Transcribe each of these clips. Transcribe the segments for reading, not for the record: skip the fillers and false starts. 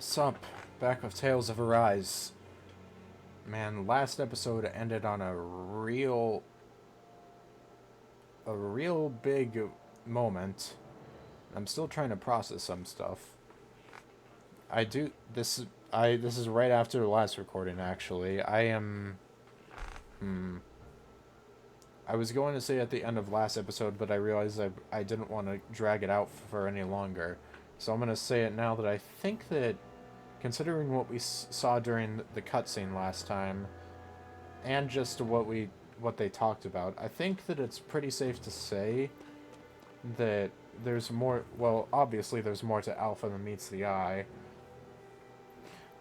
Sup, back with Tales of Arise. Man, last episode ended on a real big moment. I'm still trying to process some stuff. I do this is right after the last recording actually. I was going to say at the end of last episode, but I realized I didn't want to drag it out for any longer. So I'm going to say it now that I think that considering what we saw during the cutscene last time, and just what they talked about, I think that it's pretty safe to say that there's more. Well, obviously there's more to Alpha than meets the eye.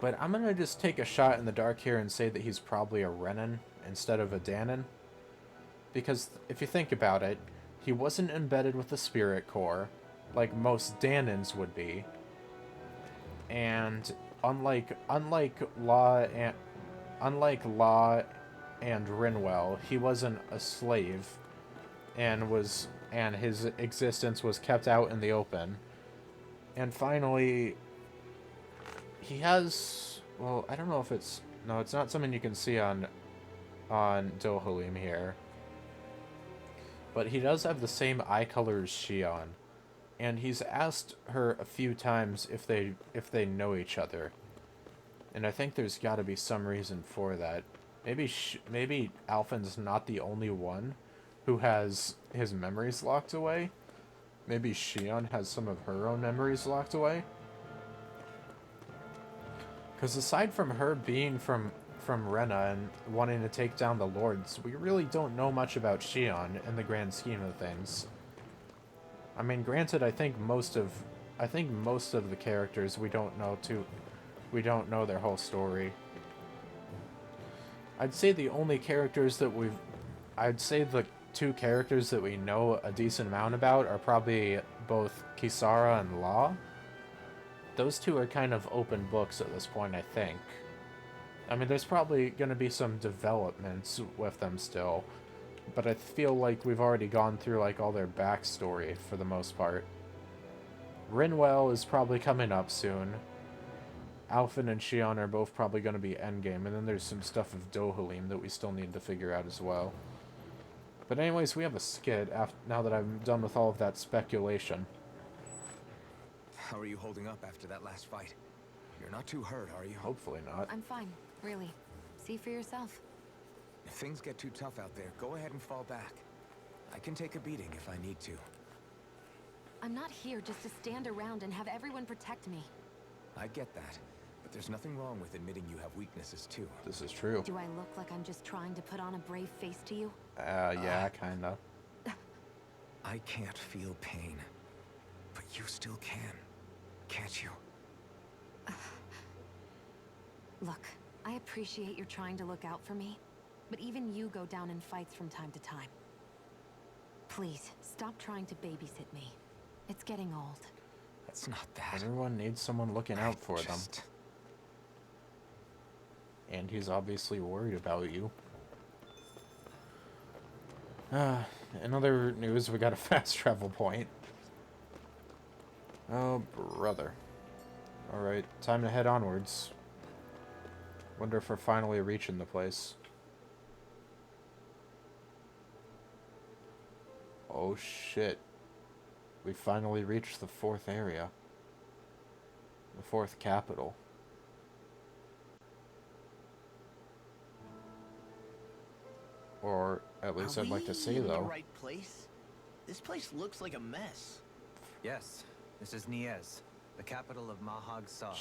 But I'm gonna just take a shot in the dark here and say that he's probably a Renan instead of a Danon, because if you think about it, he wasn't embedded with the Spirit Core, like most Danons would be, and unlike Law and Rinwell, he wasn't a slave, and his existence was kept out in the open. And finally, he has, well, I don't know if it's, no, it's not something you can see on Dohalim here, but he does have the same eye color as Shion, and he's asked her a few times if they know each other. And I think there's got to be some reason for that. Maybe Alphen's not the only one who has his memories locked away. Maybe Shion has some of her own memories locked away. Because aside from her being from Rena and wanting to take down the Lords, we really don't know much about Shion in the grand scheme of things. I mean, granted, I think most of the characters we don't know their whole story. I'd say the two characters that we know a decent amount about are probably both Kisara and Law. Those two are kind of open books at this point, I think. I mean, there's probably going to be some developments with them still, but I feel like we've already gone through like all their backstory for the most part. Rinwell is probably coming up soon. Alphen and Shion are both probably going to be endgame, and then there's some stuff of Dohalim that we still need to figure out as well. But anyways, we have a skit now that I'm done with all of that speculation. How are you holding up after that last fight? You're not too hurt, are you? Hopefully not. I'm fine, really. See for yourself. If things get too tough out there, go ahead and fall back. I can take a beating if I need to. I'm not here just to stand around and have everyone protect me. I get that, but there's nothing wrong with admitting you have weaknesses too. This is true. Do I look like I'm just trying to put on a brave face to you? Yeah, kinda. I can't feel pain, but you still can. Can't you? Look, I appreciate you're trying to look out for me, but even you go down in fights from time to time. Please, stop trying to babysit me. It's getting old. It's not that. Everyone needs someone looking out for them. And he's obviously worried about you. In other news, we got a fast travel point. Oh, brother. Alright, time to head onwards. Wonder if we're finally reaching the place. Oh shit. We finally reached the fourth area. The fourth capital. Or at least I'd like to say, though. Are we in the right place? This place looks like a mess. Yes, this is Niez, the capital of Mahag Saw.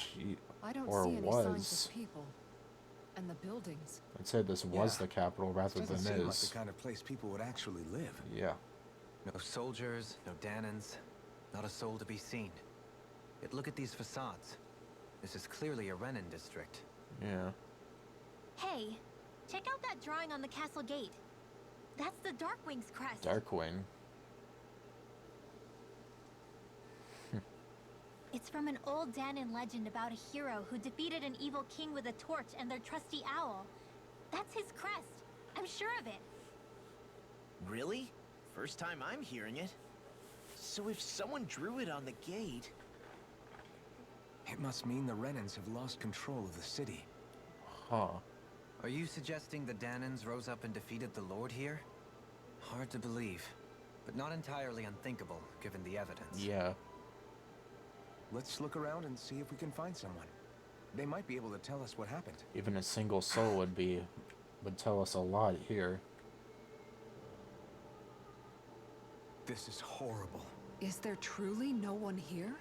I don't Or see any was. signs of people. And the buildings. I'd say this was Yeah. the capital rather than Doesn't seem like is. the kind of place people would actually live. Yeah. No soldiers, no Danons, not a soul to be seen. Yet look at these facades. This is clearly a Renan district. Yeah. Hey, check out that drawing on the castle gate. That's the Darkwing's crest. Darkwing. It's from an old Danon legend about a hero who defeated an evil king with a torch and their trusty owl. That's his crest. I'm sure of it. Really? First time I'm hearing it. So if someone drew it on the gate... It must mean the Renans have lost control of the city. Huh. Are you suggesting the Danans rose up and defeated the Lord here? Hard to believe, but not entirely unthinkable, given the evidence. Yeah. Let's look around and see if we can find someone. They might be able to tell us what happened. Even a single soul would tell us a lot here. This is horrible. Is there truly no one here?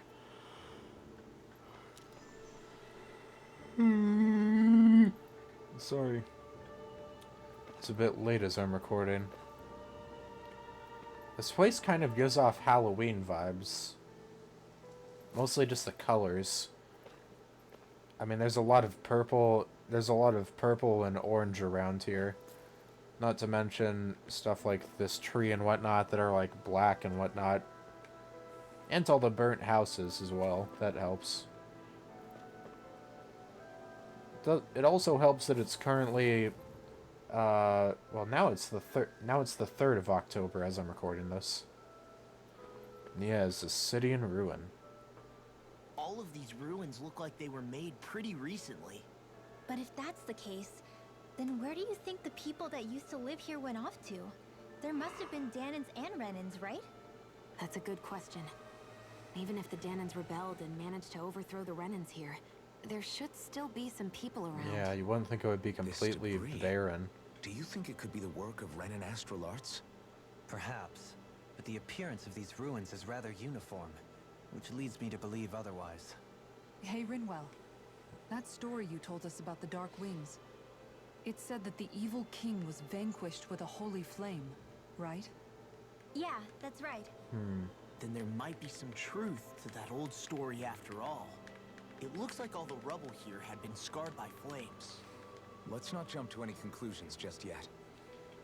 Sorry. It's a bit late as I'm recording. This place kind of gives off Halloween vibes. Mostly just the colors. I mean, there's a lot of purple and orange around here. Not to mention stuff like this tree and whatnot that are like black and whatnot. And all the burnt houses as well. That helps. It also helps that it's currently, well, now it's the 3rd of October as I'm recording this. Niez, a city in ruin. All of these ruins look like they were made pretty recently. But if that's the case, then where do you think the people that used to live here went off to? There must have been Danans and Renans, right? That's a good question. Even if the Danans rebelled and managed to overthrow the Renans here, there should still be some people around. Yeah, you wouldn't think it would be completely debris. barren. Do you think it could be the work of Renan astral arts? Perhaps, but the appearance of these ruins is rather uniform, which leads me to believe otherwise. Hey, Rinwell. That story you told us about the Dark Wings. It said that the evil king was vanquished with a holy flame, right? Yeah, that's right. Then there might be some truth to that old story after all. It looks like all the rubble here had been scarred by flames. Let's not jump to any conclusions just yet.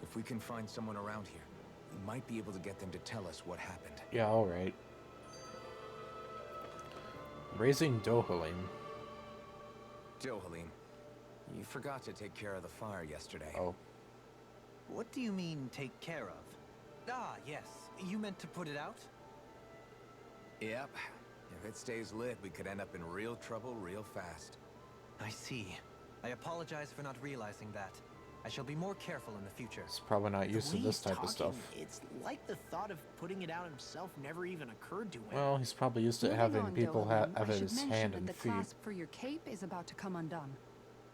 If we can find someone around here, we might be able to get them to tell us what happened. Yeah, alright. Raising Dohalim. Dohalim, you forgot to take care of the fire yesterday. Oh. What do you mean, take care of? Ah, yes. You meant to put it out? Yep. If it stays lit, we could end up in real trouble real fast. I see. I apologize for not realizing that. I shall be more careful in the future. He's probably not used to The way this he's type of talking, stuff. It's like the thought of putting it out himself never even occurred to him. Well, he's probably used to Moving having on, people Dohalim, have I should his mention hand that and the feet. clasp for your cape is about to come undone.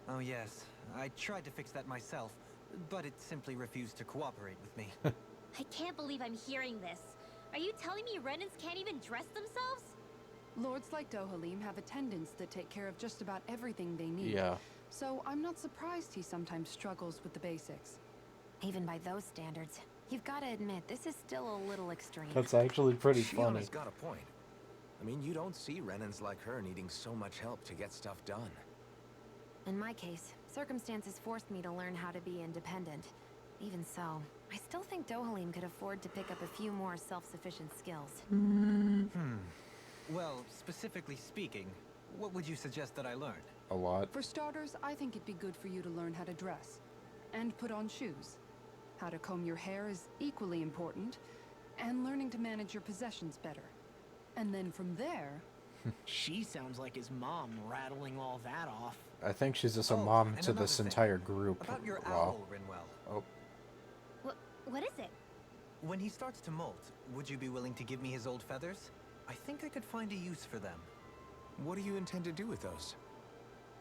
Oh yes, I tried to fix that myself, but it simply refused to cooperate with me. I can't believe I'm hearing this. Are you telling me Renans can't even dress themselves? Lords like Dohalim have attendants that take care of just about everything they need. Yeah. So I'm not surprised he sometimes struggles with the basics. Even by those standards, you've got to admit, this is still a little extreme. That's actually pretty funny. Shiona's got a point. I mean, you don't see Renans like her needing so much help to get stuff done. In my case, circumstances forced me to learn how to be independent. Even so, I still think Dohalim could afford to pick up a few more self-sufficient skills. Well, specifically speaking, what would you suggest that I learn? A lot. For starters, I think it'd be good for you to learn how to dress. And put on shoes. How to comb your hair is equally important. And learning to manage your possessions better. And then from there... She sounds like his mom rattling all that off. I think she's just a Oh, mom and to another this thing. entire group. About your Wow. owl, Rinwell. Oh, What is it? When he starts to molt, would you be willing to give me his old feathers? I think I could find a use for them. What do you intend to do with those?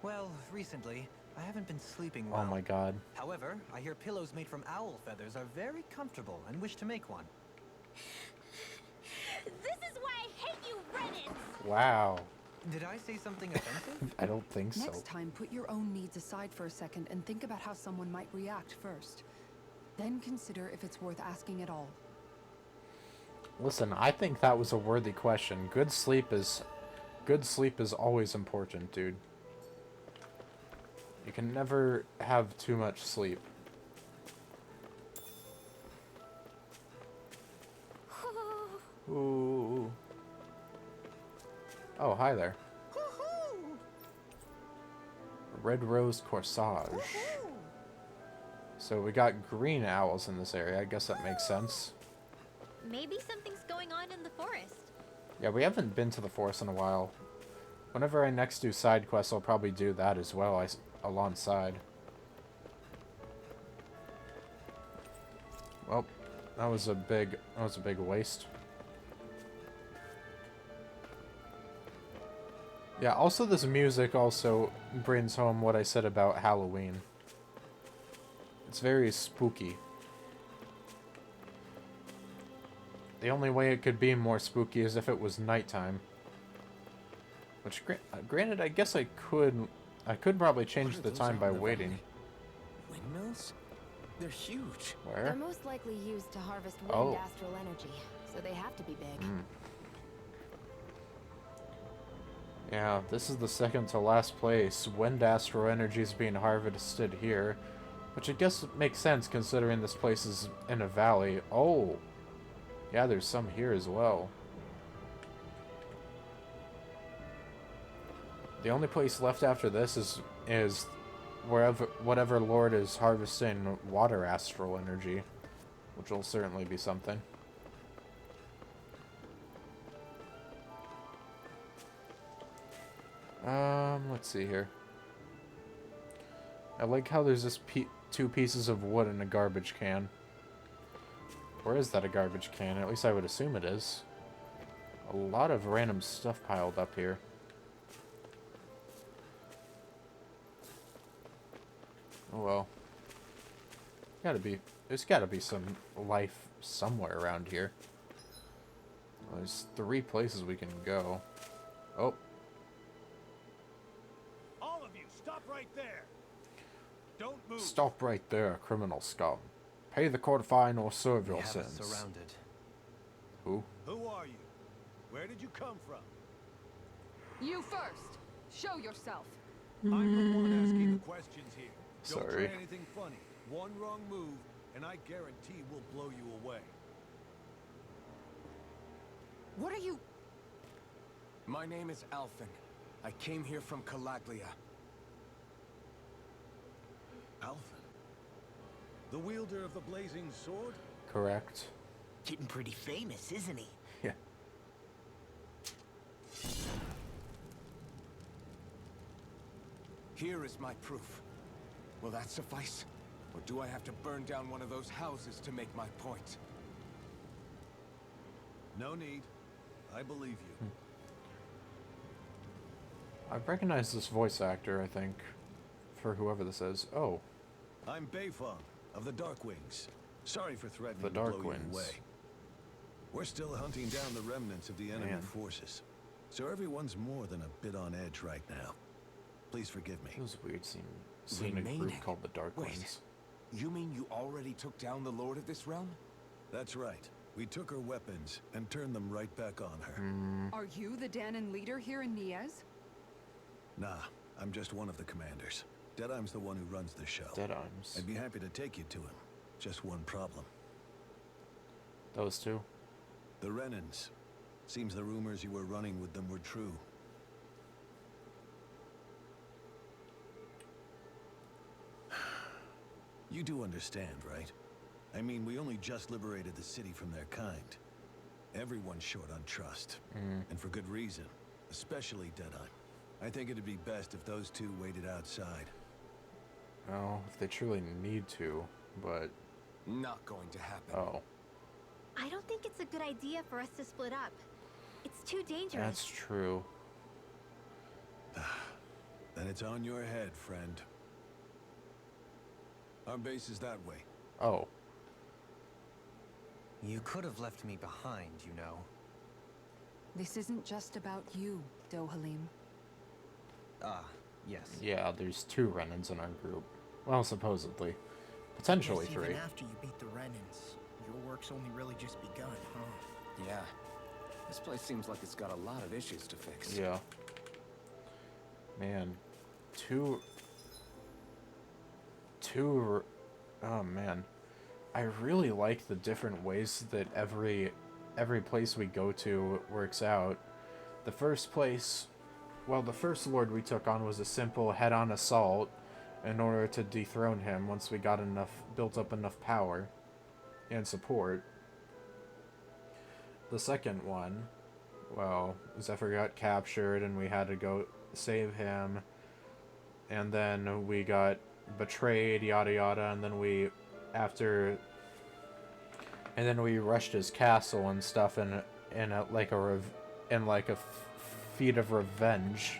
Well, recently, I haven't been sleeping well. oh my god. However, I hear pillows made from owl feathers are very comfortable and wish to make one. This is why I hate you, Renans! Wow. Did I say something offensive? I don't think so. Next time, put your own needs aside for a second and think about how someone might react first. Then consider if it's worth asking at all. Listen, I think that was a worthy question. Good sleep is always important, dude. You can never have too much sleep. Ooh. Oh, hi there. Red Rose Corsage. So we got green owls in this area. I guess that makes sense. Maybe something's going on in the forest. Yeah, we haven't been to the forest in a while. Whenever I next do side quests, I'll probably do that as well, alongside. Well, that was a big waste. Yeah, also this music also brings home what I said about Halloween. It's very spooky. The only way it could be more spooky is if it was nighttime. Which, granted, I guess I could probably change the time by waiting. Windmills? They're huge. They're Where? most likely used to harvest wind Oh. astral energy, so they have to be big. Yeah, this is the second to last place. Wind astral energy is being harvested here, which I guess makes sense considering this place is in a valley. Oh, yeah, there's some here as well. The only place left after this is whatever lord is harvesting water astral energy, which will certainly be something. Let's see here. I like how there's this two pieces of wood in a garbage can. Where is that a garbage can? At least I would assume it is. A lot of random stuff piled up here. Oh well. There's gotta be some life somewhere around here. Well, there's 3 places we can go. Oh. All of you, stop right there. Don't move. Stop right there, criminal scum. Pay the court fine or serve We your have us sins. surrounded. Who? Who are you? Where did you come from? You first. Show yourself. I'm the one asking the questions here. Don't Sorry. try anything funny. One wrong move, and I guarantee we'll blow you away. What are you... My name is Alphen. I came here from Calaglia. Alphen? The wielder of the blazing sword? Correct. Getting pretty famous, isn't he? Yeah. Here is my proof. Will that suffice? Or do I have to burn down one of those houses to make my point? No need. I believe you. I recognize this voice actor, I think, for whoever this is. Oh, I'm Beifong of the Darkwings. Sorry for threatening The to blow you Darkwings. away. We're still hunting down the remnants of the enemy Man. forces. So everyone's more than a bit on edge right now. Please forgive me. it was weird seeing a group Remaining? called the Dark Wait. Ones. You mean you already took down the Lord of this realm? That's right. We took her weapons and turned them right back on her. Are you the Danon leader here in Niez? Nah, I'm just one of the commanders. Deadeye's the one who runs the show. Deadimes. I'd be happy to take you to him. Just one problem. Those two. The Renans. Seems the rumors you were running with them were true. You do understand, right? I mean, we only just liberated the city from their kind. Everyone's short on trust. And for good reason. Especially Deadeye. I think it'd be best if those two waited outside. Oh, if they truly need to, but... Not going to happen. Oh, I don't think it's a good idea for us to split up. It's too dangerous. that's true. Then it's on your head, friend. Our base is that way. Oh, You could have left me behind, you know. This isn't just about you, Dohalim. Ah, yes. yeah, there's 2 Renans in our group. Well, supposedly. Potentially Guess 3. Even after you beat the Renans, your work's only really just begun, huh? Yeah. This place seems like it's got a lot of issues to fix. Yeah. Man. 2... Oh, man. I really like the different ways that every place we go to works out. The first place... Well, the first lord we took on was a simple head-on assault in order to dethrone him once we got built up enough power and support. The second one well, Zephyr got captured and we had to go save him. And then we got betrayed, yada yada, and then we rushed his castle and stuff in like a feat of revenge.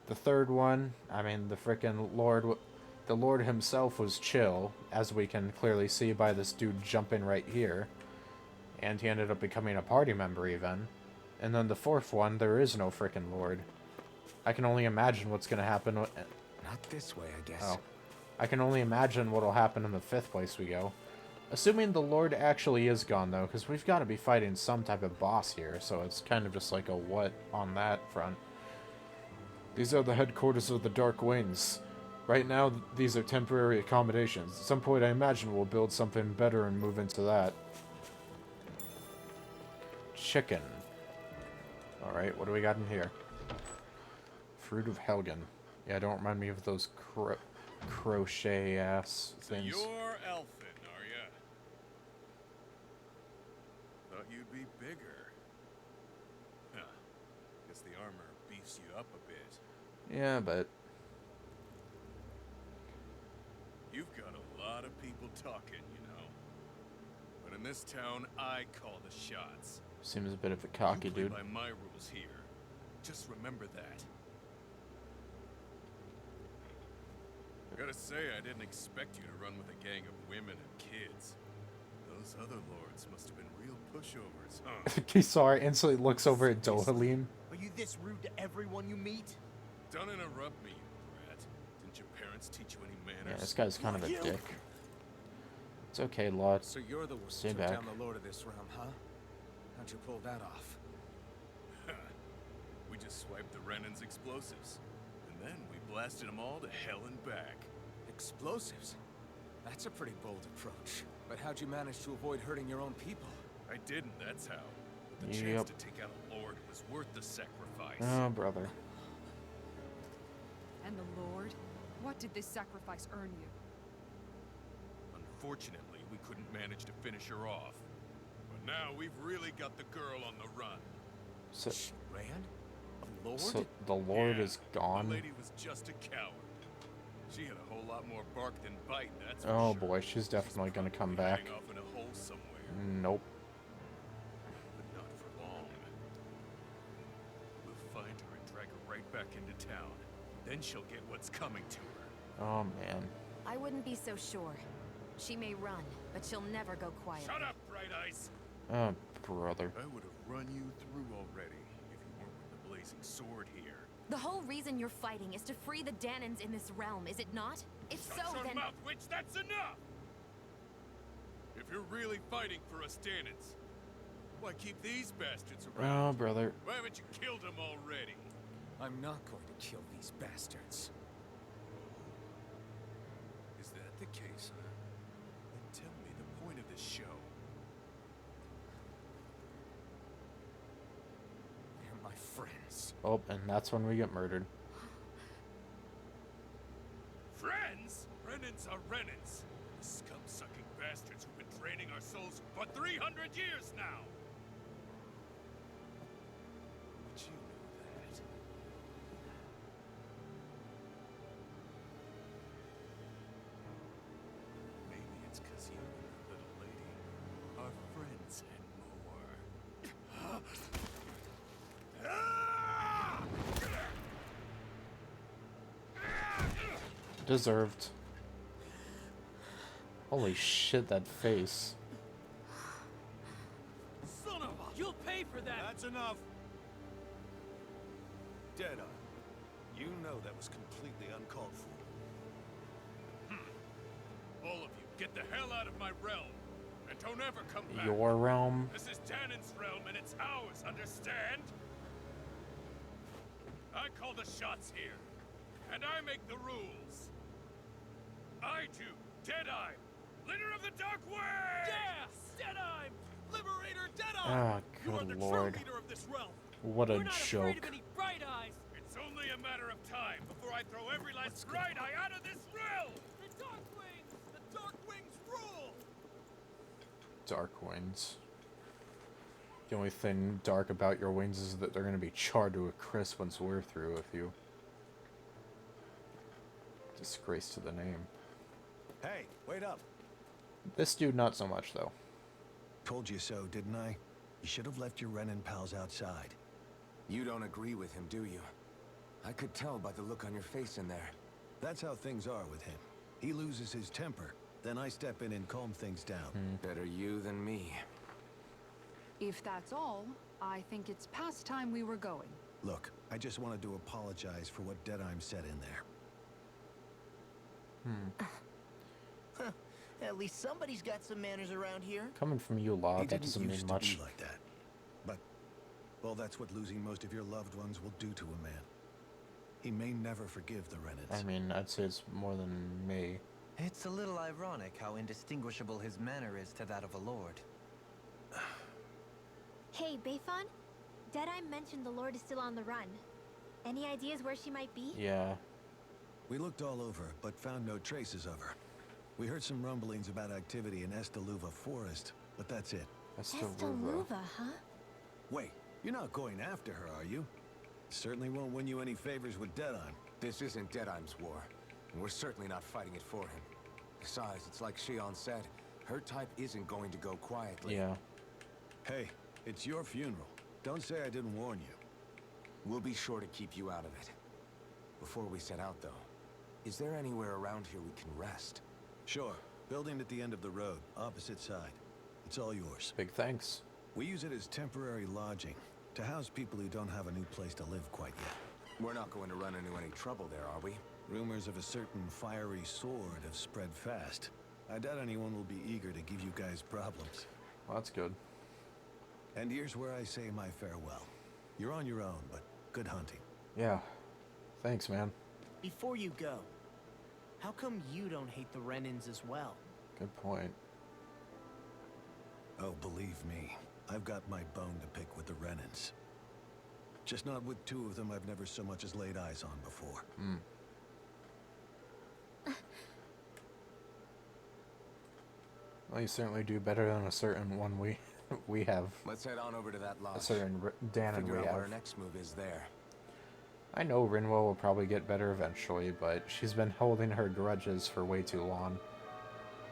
The third one, I mean, the Lord himself was chill, as we can clearly see by this dude jumping right here. And he ended up becoming a party member even. And then the fourth one, there is no frickin' Lord. I can only imagine what's gonna happen. Not this way, I guess. Oh. I can only imagine what'll happen in the fifth place we go. Assuming the Lord actually is gone, though, because we've got to be fighting some type of boss here, so it's kind of just like a what on that front. These are the headquarters of the Dark Wings. Right now, these are temporary accommodations. At some point, I imagine we'll build something better and move into that. Chicken. Alright, what do we got in here? Fruit of Helgen. Yeah, don't remind me of those crochet-ass things. So you're elfin, are ya? Thought you'd be bigger. Huh. Guess the armor beefs you up a bit. Yeah, but... You've got a lot of people talking, you know. But in this town, I call the shots. Seems a bit of a cocky you play dude. by my rules here. Just remember that. Gotta say, I didn't expect you to run with a gang of women and kids. Those other lords must have been real pushovers, huh? Kisar instantly looks over at Dohalim. Are you this rude to everyone you meet? Don't interrupt me, you brat. Didn't your parents teach you any manners? Yeah, this guy's kind of a dick. It's okay, Lot. So you're the one who Stay took back. down the Lord of this realm, huh? How'd you pull that off? We just swiped the Renan's explosives. And then we blasted them all to hell and back. Explosives? That's a pretty bold approach. But how'd you manage to avoid hurting your own people? I didn't, that's how. But the Yep. chance to take out a lord was worth the sacrifice. Oh, brother. And the Lord? What did this sacrifice earn you? Unfortunately, we couldn't manage to finish her off. But now we've really got the girl on the run. So, She ran? A lord? so the Lord Yeah, is gone? The lady was just a coward. She had a whole lot more bark than bite, that's for Oh sure. boy, she's definitely gonna come back. Hiding off in a hole somewhere. Nope. But not for long. We'll find her and drag her right back into town. Then she'll get what's coming to her. Oh, man. I wouldn't be so sure. She may run, but she'll never go quiet. Shut up, Bright Eyes! Oh, brother. I would have run you through already if you weren't with the blazing sword here. The whole reason you're fighting is to free the Danans in this realm, is it not? If so, Shut your then... mouth, witch! That's enough! If you're really fighting for us Danans, why keep these bastards around? Oh, brother. Why haven't you killed them already? I'm not going to kill these bastards. Is that the case, huh? Then tell me the point of this show. They're my friends. Oh, and that's when we get murdered. Friends? Renans are Renans. Scum-sucking bastards who've been draining our souls for 300 years now! But you know that. Maybe it's 'cause you and the little lady are friends and more. Deserved. Holy shit, that face. Son of a... You'll pay for that! That's enough. Deadeye, you know that was completely uncalled for. All of you, get the hell out of my realm! And don't ever come back! Your realm? This is Danon's realm and it's ours, understand? I call the shots here, and I make the rules. I do, Deadeye, leader of the Dark Way! Yeah! Deadeye! Liberator Deadeye! Ah, You are good the lord. true leader of this realm! What a We're not afraid of joke. any bright eyes! It's only a matter of time before I throw every last bright eye out of this realm! The Dark Wings! The Dark Wings rule! Dark Winds. The only thing dark about your wings is that they're going to be charred to a crisp once we're through with you. Disgrace to the name. Hey, wait up. This dude, not so much, though. Told you so, didn't I? You should have left your Renin pals outside. You don't agree with him, do you? I could tell by the look on your face in there. That's how things are with him. He loses his temper, then I step in and calm things down. Better you than me. If that's all, I think it's past time we were going. Look, I just wanted to apologize for what Deadheim said in there. At least somebody's got some manners around here. Coming from you, Law, He that didn't doesn't mean used to much. be like that. But, well, that's what losing most of your loved ones will do to a man. He may never forgive the Renans. I mean, I'd say it's more than me. It's a little ironic how indistinguishable his manner is to that of a lord. Hey, Bayfon? Deadeye mentioned the Lord is still on the run. Any ideas where she might be? Yeah. We looked all over, but found no traces of her. We heard some rumblings about activity in Estaluva Forest, but that's it. Estaluva, huh? Wait, you're not going after her, are you? Certainly won't win you any favors with Deadheim. This isn't Deadheim's war, and we're certainly not fighting it for him. Besides, it's like Shion said, her type isn't going to go quietly. Yeah. Hey, it's your funeral. Don't say I didn't warn you. We'll be sure to keep you out of it. Before we set out, though, is there anywhere around here we can rest? Sure. Building at the end of the road, opposite side. It's all yours. Big thanks. We use it as temporary lodging, to house people who don't have a new place to live quite yet. We're not going to run into any trouble there, are we? Rumors of a certain fiery sword have spread fast. I doubt anyone will be eager to give you guys problems. Well, that's good. And here's where I say my farewell. You're on your own, but good hunting. Yeah. Thanks, man. Before you go, how come you don't hate the Renans as well? Good point. Oh, believe me, I've got my bone to pick with the Renans. Just not with two of them I've never so much as laid eyes on before. Well, you certainly do better than a certain one we have. Let's head on over to that lodge. A certain Dan and Figure we out what our have. next move is there. I know Rinwo will probably get better eventually, but she's been holding her grudges for way too long.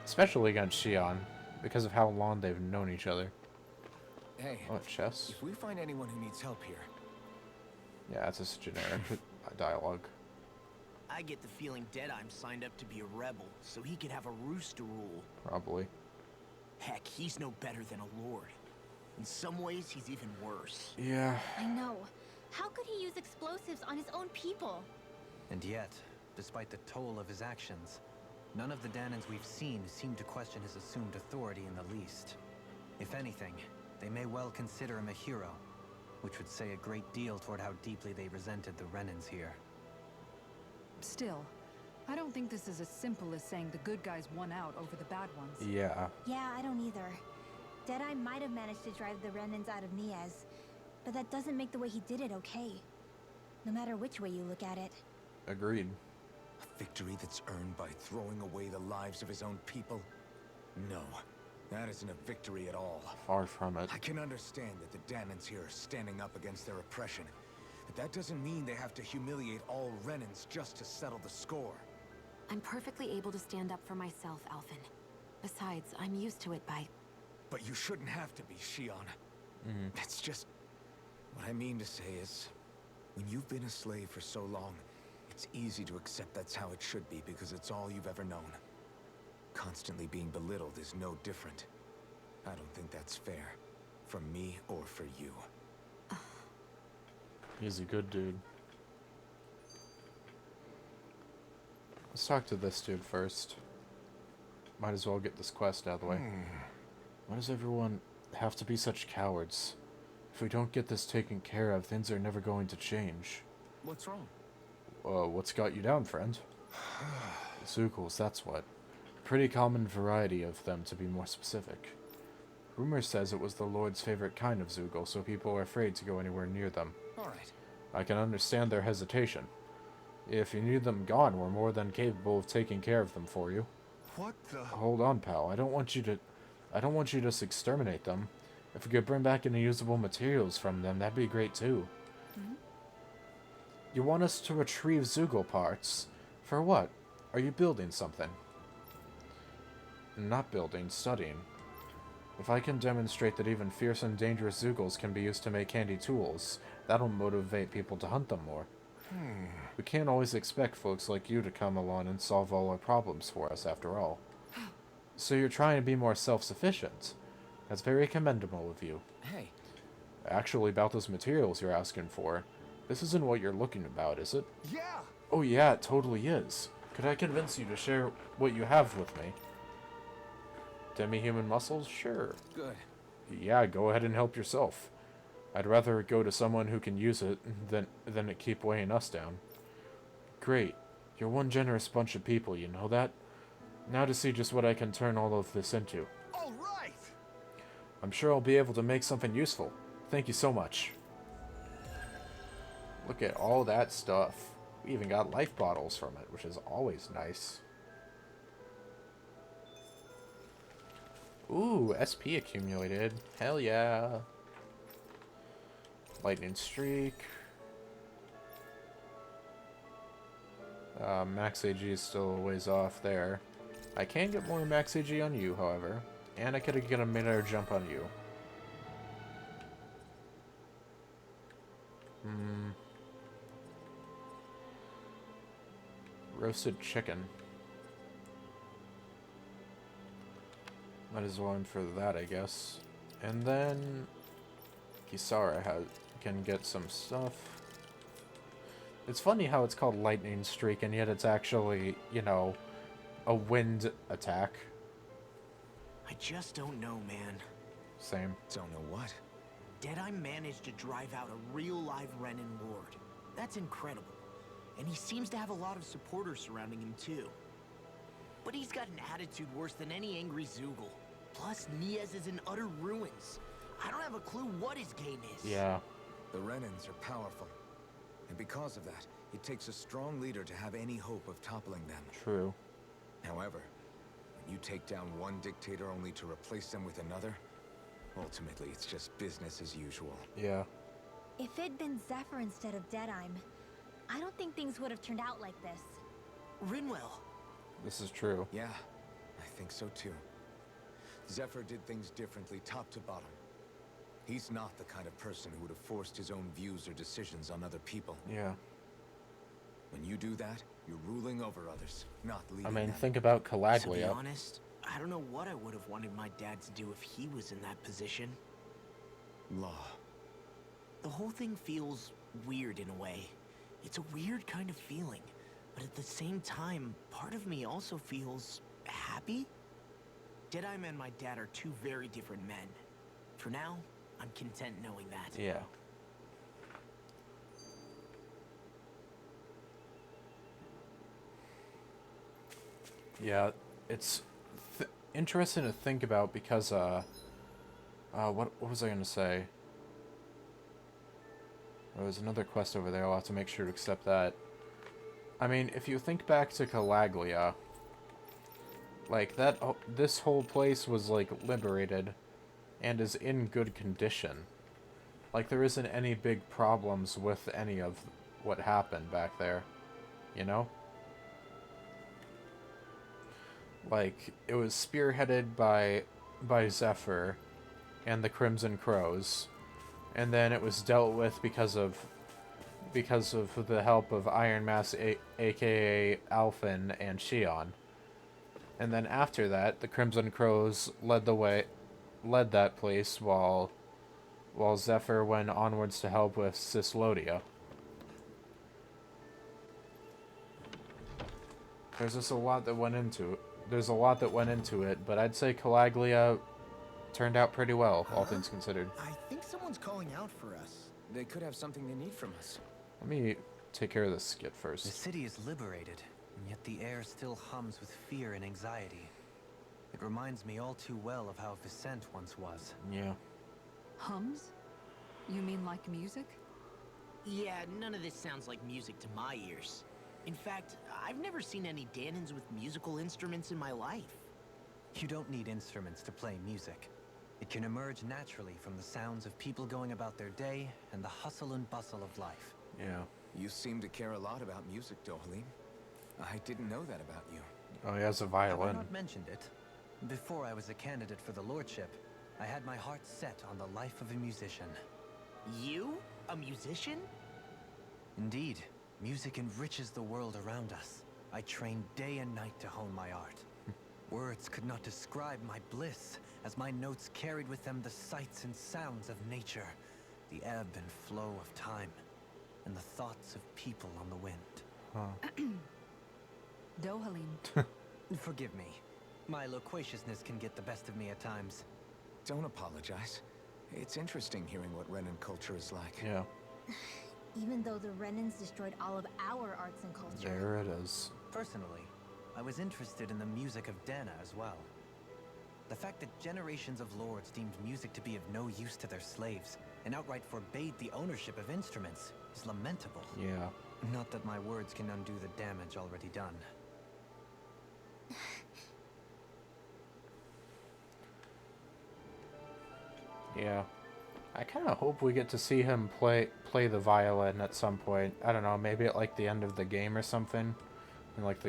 Especially against Shion, because of how long they've known each other. Hey, Oh, chess? if we find anyone who needs help here, Yeah, it's just generic dialogue. I get the feeling Deadheim signed up to be a rebel, so he could have a rooster rule. Probably. Heck, he's no better than a lord. In some ways, he's even worse. Yeah. I know. How could he use explosives on his own people? And yet, despite the toll of his actions, none of the Danans we've seen seem to question his assumed authority in the least. If anything, they may well consider him a hero, which would say a great deal toward how deeply they resented the Renans here. Still, I don't think this is as simple as saying the good guys won out over the bad ones. Yeah. Yeah, I don't either. Deadeye might have managed to drive the Renans out of Niez, but that doesn't make the way he did it okay. No matter which way you look at it. Agreed. a victory that's earned by throwing away the lives of his own people? No, that isn't a victory at all. Far from it. I can understand that the Danans here are standing up against their oppression, but that doesn't mean they have to humiliate all Renans just to settle the score. I'm perfectly able to stand up for myself, Alphen. Besides, I'm used to it by... But you shouldn't have to be, Shion. That's just... What I mean to say is, when you've been a slave for so long, it's easy to accept that's how it should be because it's all you've ever known. Constantly being belittled is no different. I don't think that's fair. From me or for you. He's a good dude. Let's talk to this dude first. Might as well get this quest out of the way. Why does everyone have to be such cowards? If we don't get this taken care of, things are never going to change. What's wrong? What's got you down, friend? Zugals, that's what. Pretty common variety of them, to be more specific. Rumor says it was the Lord's favorite kind of Zugal, so people are afraid to go anywhere near them. Alright. I can understand their hesitation. If you need them gone, we're more than capable of taking care of them for you. What the... Hold on, pal. I don't want you to just exterminate them. If we could bring back any usable materials from them, that'd be great too. You want us to retrieve Zoogle parts? For what? Are you building something? Not building, studying. If I can demonstrate that even fierce and dangerous Zoogles can be used to make handy tools, that'll motivate people to hunt them more. We can't always expect folks like you to come along and solve all our problems for us, after all. So you're trying to be more self-sufficient. That's very commendable of you. Hey. Actually, about those materials you're asking for, this isn't what you're looking about, is it? Yeah! Oh yeah, it totally is. Could I convince you to share what you have with me? Demi-human muscles? Sure. Good. Yeah, go ahead and help yourself. I'd rather it go to someone who can use it than it keep weighing us down. Great. You're one generous bunch of people, you know that? Now to see just what I can turn all of this into. All right! I'm sure I'll be able to make something useful. Thank you so much. Look at all that stuff. We even got life bottles from it, which is always nice. Ooh, SP accumulated. Hell yeah. Lightning streak. Max AG is still a ways off there. I can get more Max AG on you, however. And I could get a mid-air jump on you. Roasted chicken. Might as well aim for that, I guess. And then Kisara can get some stuff. It's funny how it's called lightning streak, and yet it's actually, you know, a wind attack. I just don't know, man. Same. Don't know what? Deadeye managed to drive out a real live Renin lord. That's incredible. And he seems to have a lot of supporters surrounding him too. But he's got an attitude worse than any angry Zoogle. Plus, Niez is in utter ruins. I don't have a clue what his game is. Yeah. The Renins are powerful. And because of that, it takes a strong leader to have any hope of toppling them. True. However, when you take down one dictator only to replace them with another, ultimately it's just business as usual. Yeah. If it'd been Zephyr instead of Deadeye, I don't think things would have turned out like this. Rinwell. This is true. Yeah, I think so too. Zephyr did things differently top to bottom. He's not the kind of person who would have forced his own views or decisions on other people. Yeah. When you do that, you're ruling over others, not leading I mean, them. think about To be Calaglia. honest, I don't know what I would have wanted my dad to do if he was in that position. Law. The whole thing feels weird in a way. It's a weird kind of feeling. But at the same time, part of me also feels happy. Deadeye and my dad are two very different men. For now, I'm content knowing that. Yeah. Yeah, it's interesting to think about because, what was I going to say? There was another quest over there. I'll have to make sure to accept that. I mean, if you think back to Calaglia, like, this whole place was, like, liberated and is in good condition. Like, there isn't any big problems with any of what happened back there, you know? Like, it was spearheaded by Zephyr and the Crimson Crows, and then it was dealt with because of the help of Iron Mask, aka Alphen and Shion. And then after that, the Crimson Crows led that place while Zephyr went onwards to help with Cislodia. There's just a lot that went into it. But I'd say Calaglia turned out pretty well, all things considered. I think someone's calling out for us. They could have something they need from us. Let me take care of this skit The first. city is liberated, and yet the air still hums with fear and anxiety. It reminds me all too well of how Vicente once was. Yeah. Hums? You mean like music? Yeah, none of this sounds like music to my ears. In fact, I've never seen any Danans with musical instruments in my life. You don't need instruments to play music. It can emerge naturally from the sounds of people going about their day and the hustle and bustle of life. Yeah. You seem to care a lot about music, Dohalim. I didn't know that about you. Oh, he has a Have I violin. not mentioned it? Before I was a candidate for the lordship, I had my heart set on the life of a musician. You? A musician? Indeed, music enriches the world around us. I trained day and night to hone my art. Words could not describe my bliss, as my notes carried with them the sights and sounds of nature, the ebb and flow of time, and the thoughts of people on the wind. Dohalim. Forgive me. My loquaciousness can get the best of me at times. Don't apologize. It's interesting hearing what Renan culture is like. Yeah. Even though the Renans destroyed all of our arts and culture. There it is. Personally, I was interested in the music of Dana as well. The fact that generations of lords deemed music to be of no use to their slaves and outright forbade the ownership of instruments is lamentable. Yeah. Not that my words can undo the damage already done. Yeah. I kind of hope we get to see him play the violin at some point. I don't know, maybe at like the end of the game or something, in like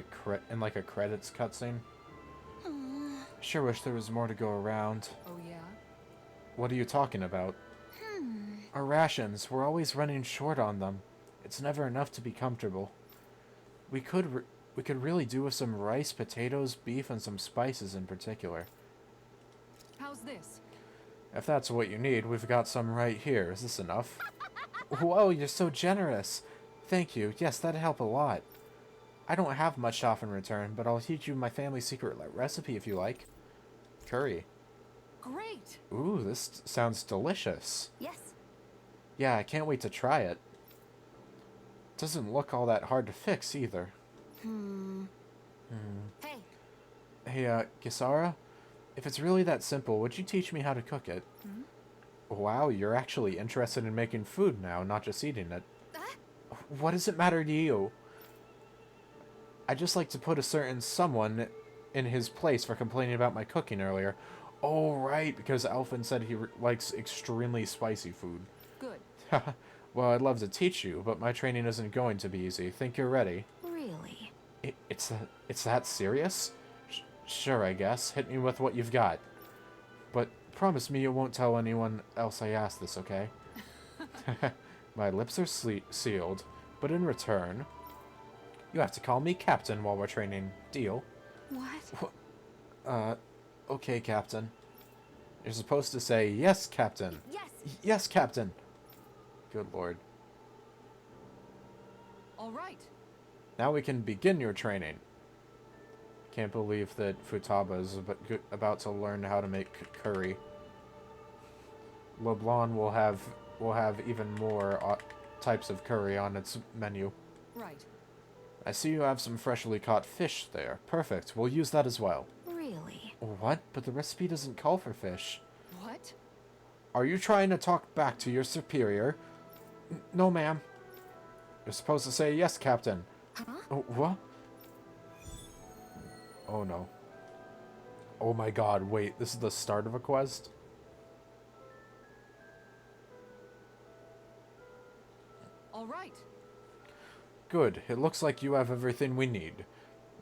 a credits cutscene. Sure wish there was more to go around. Oh yeah? What are you talking about? Our rations, we're always running short on them. It's never enough to be comfortable. We could really do with some rice, potatoes, beef, and some spices in particular. How's this? If that's what you need, we've got some right here. Is this enough? Whoa, you're so generous. Thank you. Yes, that'd help a lot. I don't have much to offer in return, but I'll teach you my family's secret recipe if you like. Curry. Great! Ooh, this sounds delicious. Yes. Yeah, I can't wait to try it. Doesn't look all that hard to fix either. Hey, Hey, Kisara? If it's really that simple, would you teach me how to cook it? Wow, you're actually interested in making food now, not just eating it. What does it matter to you? I just like to put a certain someone in his place for complaining about my cooking earlier. Oh, right, because Alphen said he likes extremely spicy food. Good. Well, I'd love to teach you, but my training isn't going to be easy. Think you're ready? Really? It's that serious? Sure, I guess. Hit me with what you've got. But promise me you won't tell anyone else I asked this, okay? My lips are sealed, but in return, you have to call me Captain while we're training. Deal? What? Okay, Captain. You're supposed to say, yes, Captain. Yes. Yes, Captain. Good lord. All right. Now we can begin your training. Can't believe that Futaba is about to learn how to make curry. LeBlanc will have even more types of curry on its menu. Right. I see you have some freshly caught fish there. Perfect. We'll use that as well. Really? What? But the recipe doesn't call for fish. What? Are you trying to talk back to your superior? No, ma'am. You're supposed to say yes, Captain. Huh? Oh, what? Oh, no. Oh my god, wait. This is the start of a quest? All right. Good. It looks like you have everything we need.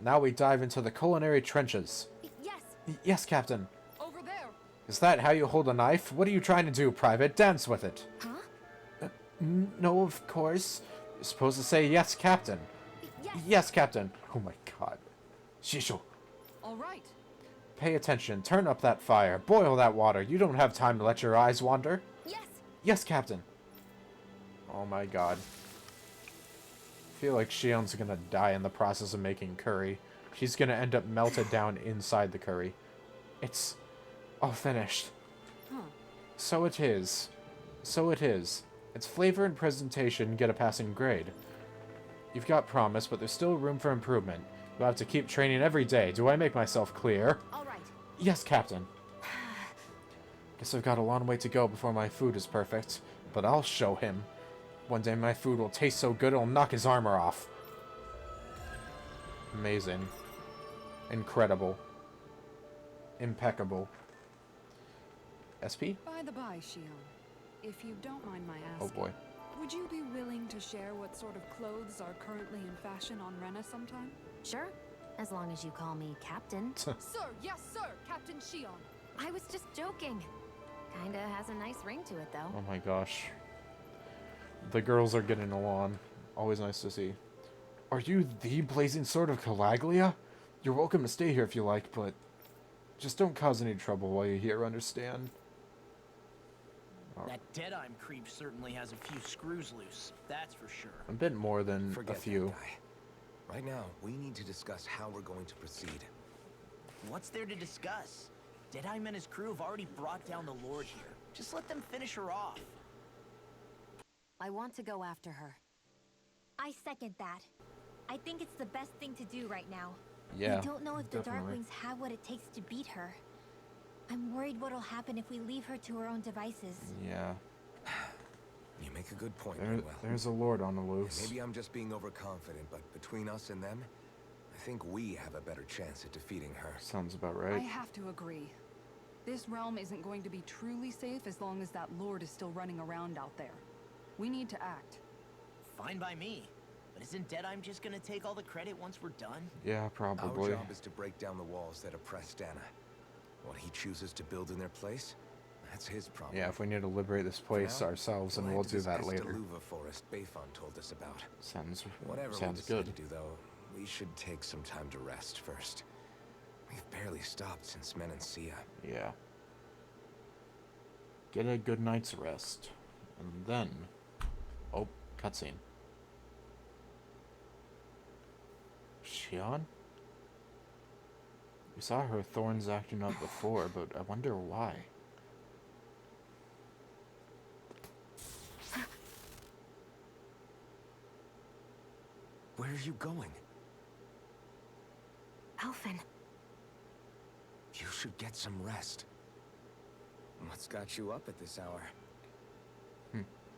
Now we dive into the culinary trenches. Yes. Yes, Captain. Over there. Is that how you hold a knife? What are you trying to do, Private? Dance with it. Huh? No, of course. You're supposed to say yes, Captain. Yes. Yes, Captain. Oh my god. Shisho. All right. Pay attention. Turn up that fire. Boil that water. You don't have time to let your eyes wander. Yes. Yes, Captain. Oh my god. I feel like Shion's gonna die in the process of making curry. She's gonna end up melted down inside the curry. It's all finished. Huh. So it is. So it is. Its flavor and presentation get a passing grade. You've got promise, but there's still room for improvement. You'll have to keep training every day. Do I make myself clear? All right. Yes, Captain. Guess I've got a long way to go before my food is perfect, but I'll show him. One day my food will taste so good it'll knock his armor off. Amazing. Incredible. Impeccable. SP? By the by, Shion, if you don't mind my Oh asking, boy. would you be willing to share what sort of clothes are currently in fashion on Rena sometime? Sure, as long as you call me Captain. Sir, yes, sir, Captain Shion. I was just joking. Kinda has a nice ring to it, though. Oh my gosh. The girls are getting along. Always nice to see. Are you the blazing sword of Calaglia? You're welcome to stay here if you like, but just don't cause any trouble while you're here, understand? That Deadeye creep certainly has a few screws loose, that's for sure. A bit more than Forget a few. that guy. Right now, we need to discuss how we're going to proceed. What's there to discuss? Deadeye and his crew have already brought down the Lord here. Just let them finish her off. I want to go after her. I second that. I think it's the best thing to do right now. Yeah, We don't know if the definitely. Darkwings have what it takes to beat her. I'm worried what'll happen if we leave her to her own devices. Yeah. You make a good point, There, Manuel. there's a lord on the And loose. maybe I'm just being overconfident, but between us and them, I think we have a better chance at defeating her. Sounds about I right. have to agree. This realm isn't going to be truly safe as long as that Lord is still running around out there. We need to act. Fine by me. But isn't Deadeye just gonna take all the credit once we're done? Yeah, Our probably. job is to break down the walls that oppress Dana. What he chooses to build in their place, that's his problem. Yeah, if we need to liberate this For place now, ourselves, then we'll we'll head to do this that later. Estaluva forest Bayfon told us about. Sounds Whatever we sounds decide good. to do, though, we should take some time to rest first. We've barely stopped since Menancia. Yeah. Get a good night's rest. And then... Oh, cutscene. Shion? We saw her thorns acting up before, but I wonder why. Where are you going? Alphen, You should get some rest. What's got you up at this hour?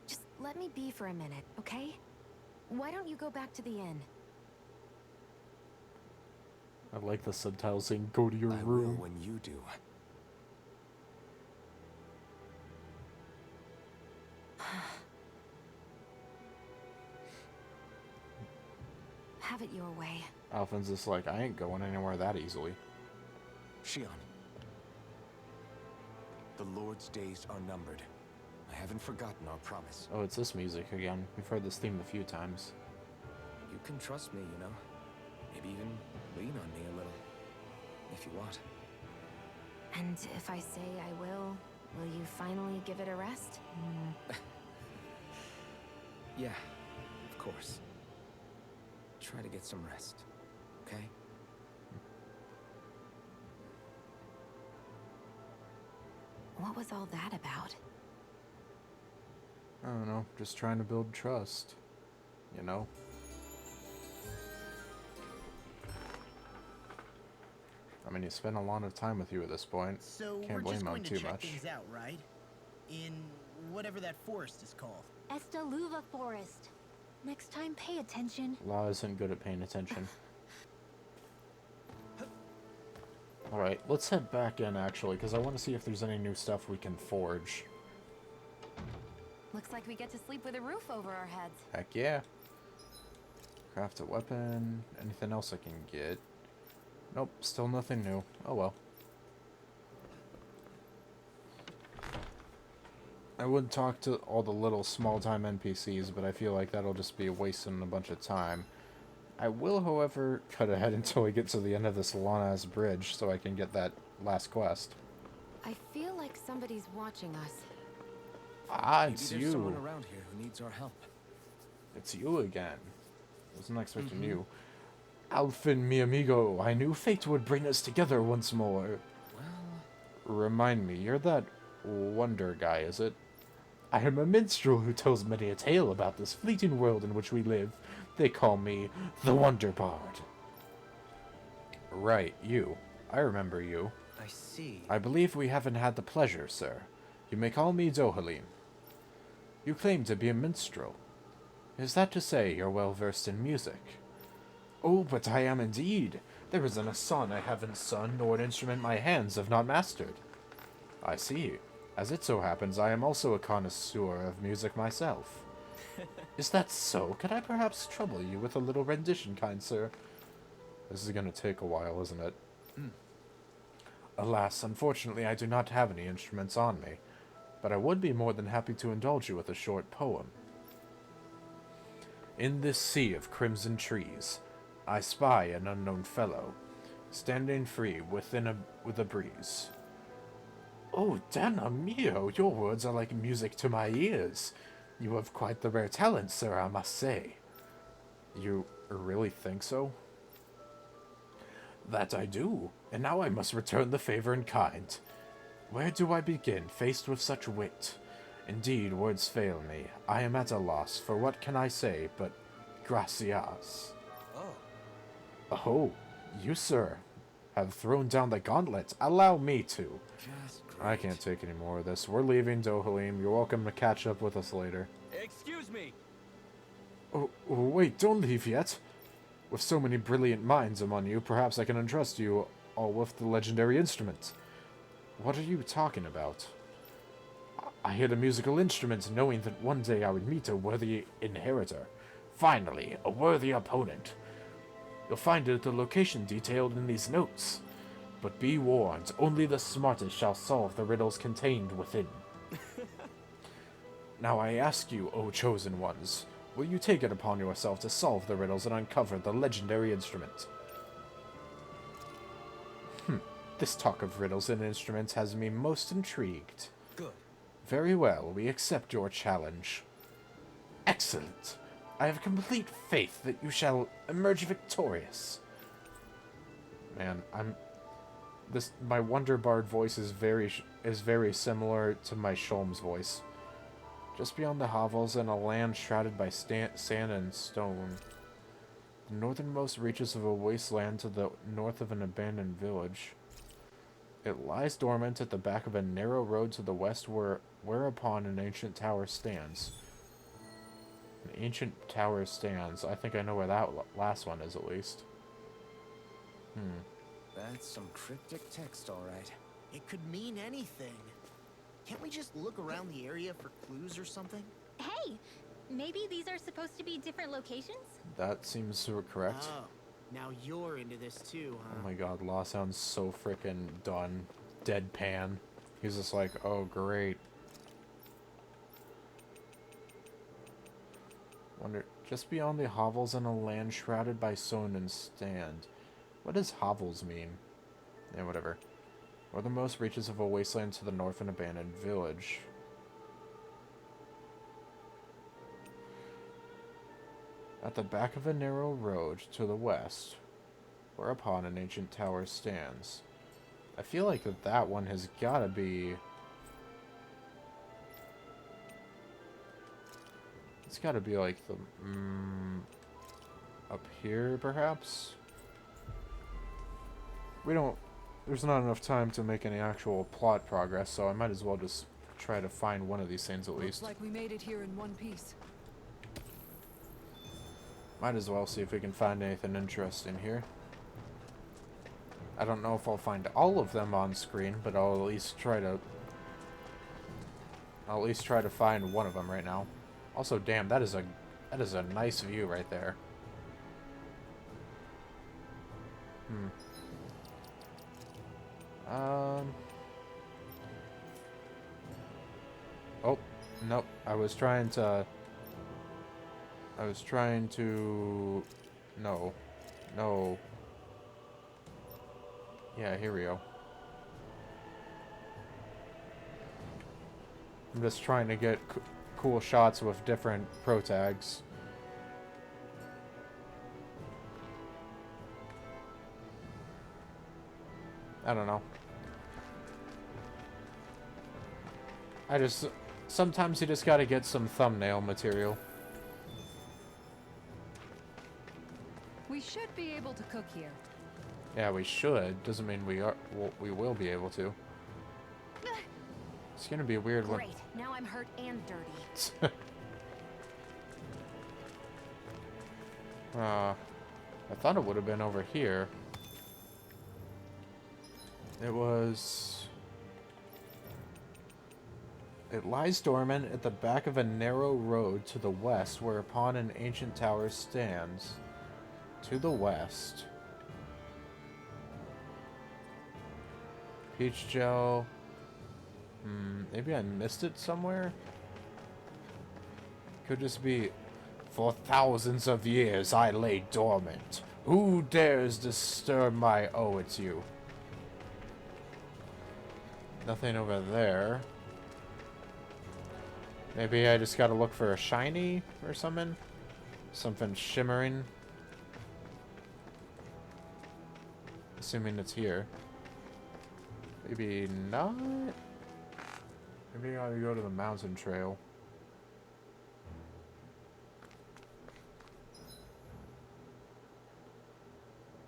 just let me be for a minute, okay? Why don't you go back to the inn? I like the subtitle saying, go to your I will room. when you do. Have it your way. Alphen's just like, I ain't going anywhere that easily. Shion. The Lord's days are numbered. I haven't forgotten our promise. Oh, it's this music again. We've heard this theme a few times. You can trust me, you know. Maybe even lean on me a little. If you want. And if I say I will you finally give it a rest? Yeah, of course. Try to get some rest, okay? What was all that about? I don't know, just trying to build trust. You know? I mean, he spent a lot of time with you at this point. So Can't we're blame just him going to too check much. things out, right? In whatever that forest is called. Estaluva Forest. Next time, pay attention. Law isn't good at paying attention. Alright, let's head back in, actually, because I want to see if there's any new stuff we can forge. Looks like we get to sleep with a roof over our heads. Heck yeah. Craft a weapon. Anything else I can get? Nope, still nothing new. Oh well. I would talk to all the little small-time NPCs, but I feel like that'll just be wasting a bunch of time. I will, however, cut ahead until we get to the end of this long-ass bridge so I can get that last quest. I feel like somebody's watching us. Ah, Maybe it's there's someone you. around here who needs our help. It's you again. Wasn't expecting you. Alphen, mi amigo, I knew fate would bring us together once more. Well, Remind me, you're that wonder guy, is it? I am a minstrel who tells many a tale about this fleeting world in which we live. They call me the Wonder Bard. Right, you. I remember you. I see. I believe we haven't had the pleasure, sir. You may call me Dohalim. You claim to be a minstrel. Is that to say you're well versed in music? Oh, but I am indeed. There isn't a song I haven't sung, nor an instrument my hands have not mastered. I see. As it so happens, I am also a connoisseur of music myself. Is that so? Could I perhaps trouble you with a little rendition, kind sir? This is gonna take a while, isn't it? Alas, unfortunately, I do not have any instruments on me, but I would be more than happy to indulge you with a short poem. In this sea of crimson trees, I spy an unknown fellow, standing free with a breeze. Oh, Dana mio, your words are like music to my ears. You have quite the rare talent, sir, I must say. You really think so? That I do, and now I must return the favor in kind. Where do I begin, faced with such wit? Indeed, words fail me. I am at a loss, for what can I say but gracias? Oh, you, sir, have thrown down the gauntlet. Allow me to. Just great. I can't take any more of this. We're leaving Dohalim. You're welcome to catch up with us later. Excuse me! Oh, wait, don't leave yet. With so many brilliant minds among you, perhaps I can entrust you all with the legendary instrument. What are you talking about? I hid a musical instrument, knowing that one day I would meet a worthy inheritor. Finally, a worthy opponent. You'll find the location detailed in these notes. But be warned, only the smartest shall solve the riddles contained within. Now I ask you, O chosen ones, will you take it upon yourself to solve the riddles and uncover the legendary instrument? This talk of riddles and instruments has me most intrigued. Good. Very well, we accept your challenge. Excellent. I have complete faith that you shall emerge victorious. Man, my Wonder Bard voice is very similar to my Sholm's voice. Just beyond the hovels in a land shrouded by sand and stone. The northernmost reaches of a wasteland to the north of an abandoned village. It lies dormant at the back of a narrow road to the west whereupon an ancient tower stands. An ancient tower stands. I think I know where that last one is, at least. That's some cryptic text, all right. It could mean anything. Can't we just look around the area for clues or something? Hey, maybe these are supposed to be different locations? That seems correct. Oh, now you're into this too, huh? Oh my god, Law sounds so freaking done. Deadpan. He's just like, oh great. Wonder, just beyond the hovels in a land shrouded by stone and stand. What does hovels mean? Yeah, whatever. Northernmost reaches of a wasteland to the north, an abandoned village. At the back of a narrow road to the west, whereupon an ancient tower stands. I feel like that one has gotta be... It's gotta be like the... up here, perhaps? We don't... There's not enough time to make any actual plot progress, so I might as well just try to find one of these things at least. Looks like we made it here in one piece. Might as well see if we can find anything interesting here. I don't know if I'll find all of them on screen, but I'll at least try to find one of them right now. Also, damn, that is a nice view right there. Oh, nope. I was trying to... No. No. Yeah, here we go. I'm just trying to get cool shots with different pro tags. I don't know. Sometimes you just gotta get some thumbnail material. We should be able to cook here. Yeah, we should. Doesn't mean we will be able to. It's gonna be a weird one. Great. Now I'm hurt and dirty. I thought it would have been over here. It was... It lies dormant at the back of a narrow road to the west, whereupon an ancient tower stands. To the west. Peach gel. Maybe I missed it somewhere? Could just be... For thousands of years I lay dormant. Who dares disturb my... Oh, it's you. Nothing over there. Maybe I just gotta look for a shiny or something? Something shimmering. Assuming it's here. Maybe not? Maybe I gotta go to the mountain trail.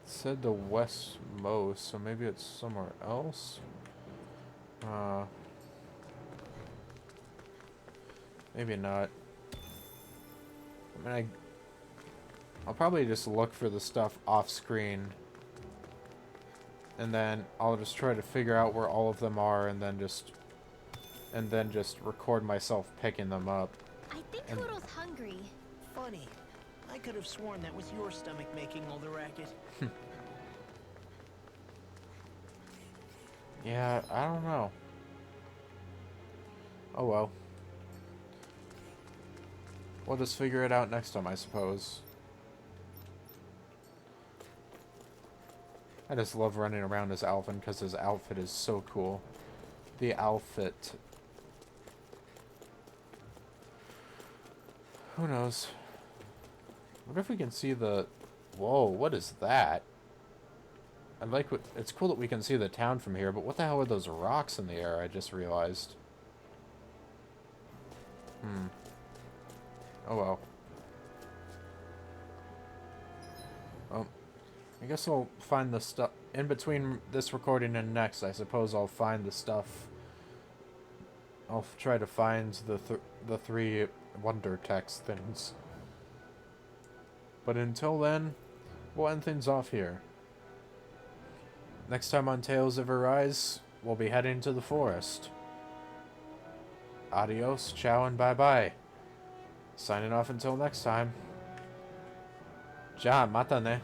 It said the westmost, so maybe it's somewhere else? Maybe not. I mean, I'll probably just look for the stuff off screen. And then I'll just try to figure out where all of them are and then just record myself picking them up. I think Kuro's hungry. Funny. I could have sworn that was your stomach making all the racket. Yeah, I don't know. Oh well. We'll just figure it out next time, I suppose. I just love running around as Alvin because his outfit is so cool. The outfit. Who knows? What if we can see the... Whoa, what is that? I like what... It's cool that we can see the town from here, but what the hell are those rocks in the air? I just realized. Oh well. Oh. I guess I'll find the stuff... In between this recording and next, I suppose I'll find the stuff. I'll try to find the three wonder text things. But until then, we'll end things off here. Next time on Tales of Arise, we'll be heading to the forest. Adios, ciao, and bye-bye. Signing off until next time. Ja, mata ne.